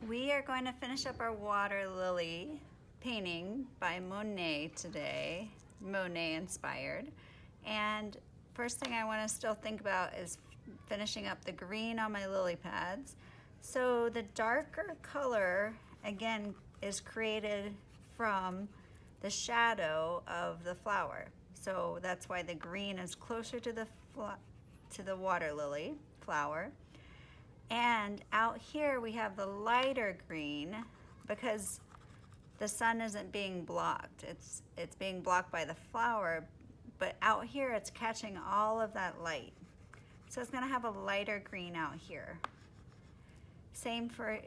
We are going to finish up our water lily painting by Monet today, Monet inspired. And first thing I want to still think about is finishing up the green on my lily pads. So the darker color, again, is created from the shadow of the flower. So that's why the green is closer to the water lily flower. And out here we have the lighter green because the sun isn't being blocked. It's being blocked by the flower, but out here it's catching all of that light. So it's gonna have a lighter green out here. Same for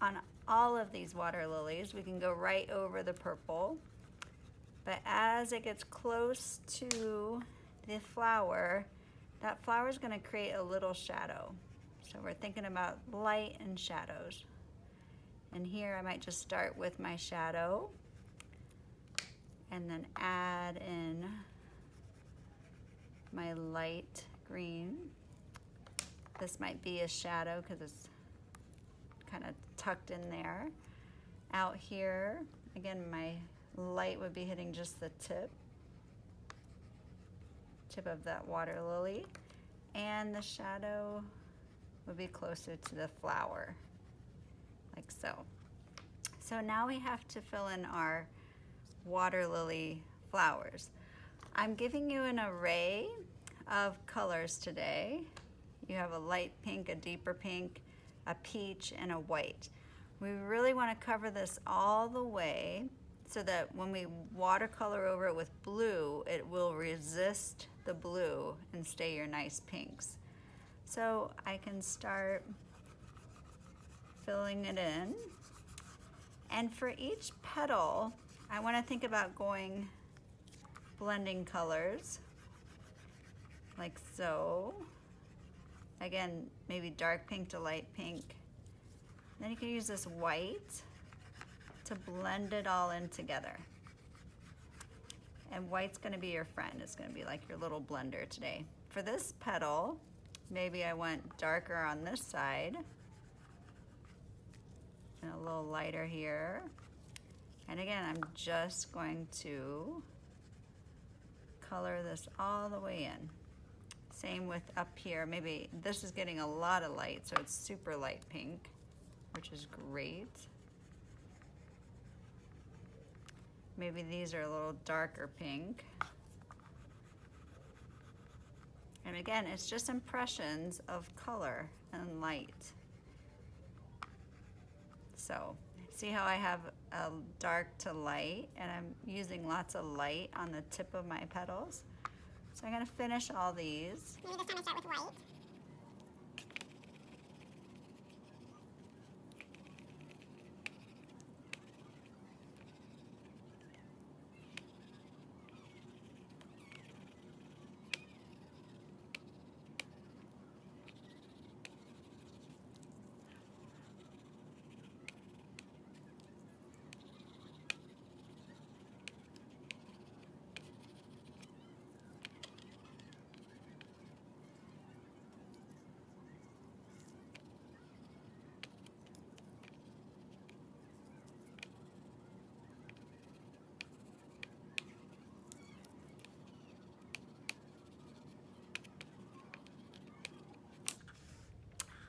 on all of these water lilies. We can go right over the purple, but as it gets close to the flower, that flower is gonna create a little shadow. So we're thinking about light and shadows. And here I might just start with my shadow and then add in my light green. This might be a shadow because it's kind of tucked in there. Out here, again, my light would be hitting just the tip of that water lily, and the shadow would be closer to the flower, like so. So now we have to fill in our water lily flowers. I'm giving you an array of colors today. You have a light pink, a deeper pink, a peach, and a white. We really want to cover this all the way so that when we watercolor over it with blue, it will resist the blue and stay your nice pinks. So I can start filling it in. And for each petal, I want to think about blending colors, like so. Again, maybe dark pink to light pink. Then you can use this white to blend it all in together. And white's going to be your friend. It's going to be like your little blender today. For this petal, maybe I went darker on this side and a little lighter here. And again, I'm just going to color this all the way in. Same with up here. Maybe this is getting a lot of light, so it's super light pink, which is great. Maybe these are a little darker pink. And again, it's just impressions of color and light. So, see how I have a dark to light, and I'm using lots of light on the tip of my petals. So I'm gonna finish all these. Maybe this time I start with white.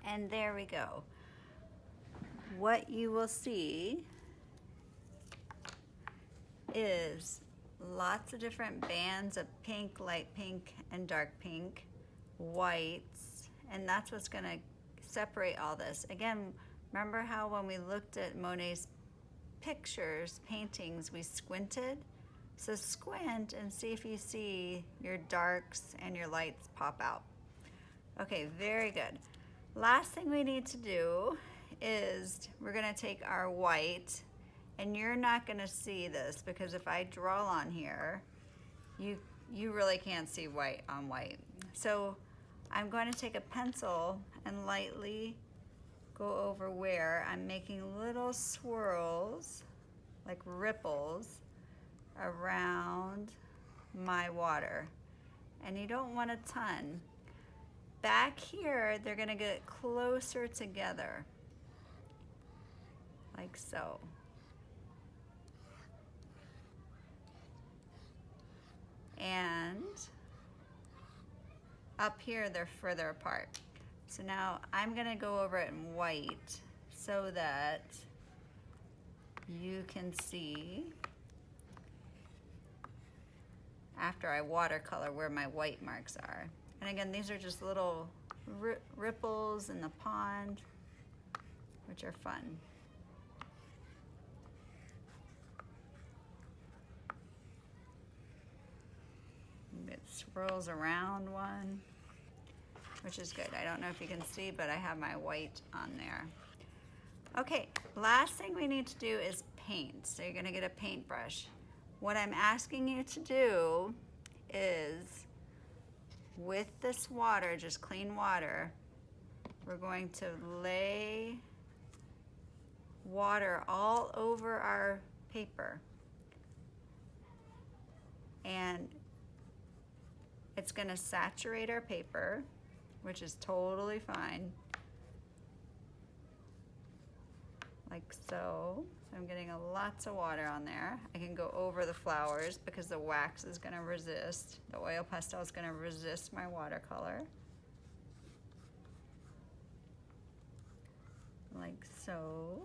And there we go. What you will see is lots of different bands of pink, light pink, and dark pink, whites, and that's what's gonna separate all this. Again, remember how when we looked at Monet's pictures, paintings, we squinted? So squint and see if you see your darks and your lights pop out. Okay, very good. Last thing we need to do is we're gonna take our white, and you're not gonna see this because if I draw on here, you really can't see white on white. So I'm going to take a pencil and lightly go over where I'm making little swirls, like ripples, around my water. And you don't want a ton. Back here, they're gonna get closer together. like so. And up here, they're further apart. So now I'm gonna go over it in white so that you can see after I watercolor where my white marks are. And again, these are just little ripples in the pond, which are fun. It swirls around one, which is good. I don't know if you can see, but I have my white on there. Okay, last thing we need to do is paint. So you're gonna get a paintbrush. What I'm asking you to do is, with this water, just clean water, we're going to lay water all over our paper. And it's gonna saturate our paper, which is totally fine. Like so. So I'm getting lots of water on there. I can go over the flowers because the wax is gonna resist, the oil pastel is gonna resist my watercolor. Like so.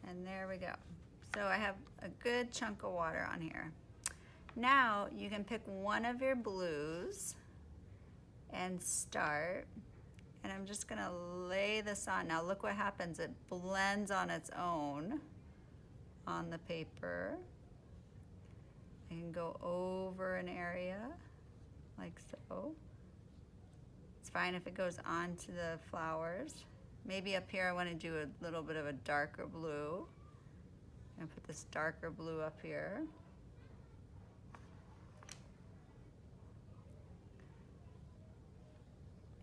And there we go. So I have a good chunk of water on here. Now you can pick one of your blues and start. And I'm just gonna lay this on. Now look what happens. It blends on its own on the paper. I can go over an area like so. It's fine if it goes onto the flowers. Maybe up here I wanna do a little bit of a darker blue. I'm gonna put this darker blue up here.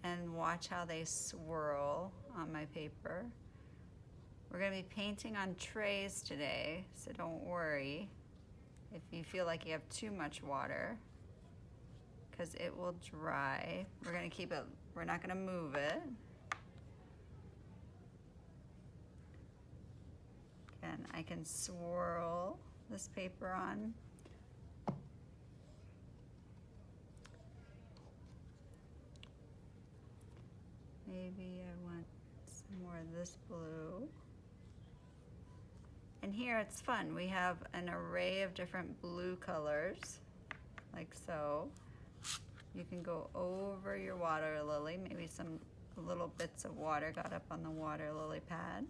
And watch how they swirl on my paper. We're gonna be painting on trays today, so don't worry if you feel like you have too much water, because it will dry. We're gonna keep it, we're not gonna move it. And I can swirl this paper on. Maybe I want some more of this blue. And here it's fun. We have an array of different blue colors, like so. You can go over your water lily. Maybe some little bits of water got up on the water lily pad.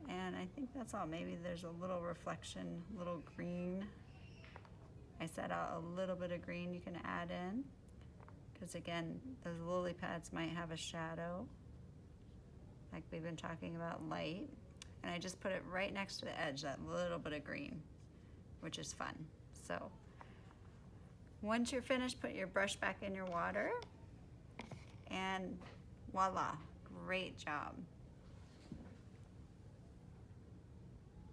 And I think that's all. Maybe there's a little reflection, a little green. I set out a little bit of green you can add in, because again, those lily pads might have a shadow, like we've been talking about light. And I just put it right next to the edge, that little bit of green, which is fun. So once you're finished, put your brush back in your water, and voila, great job.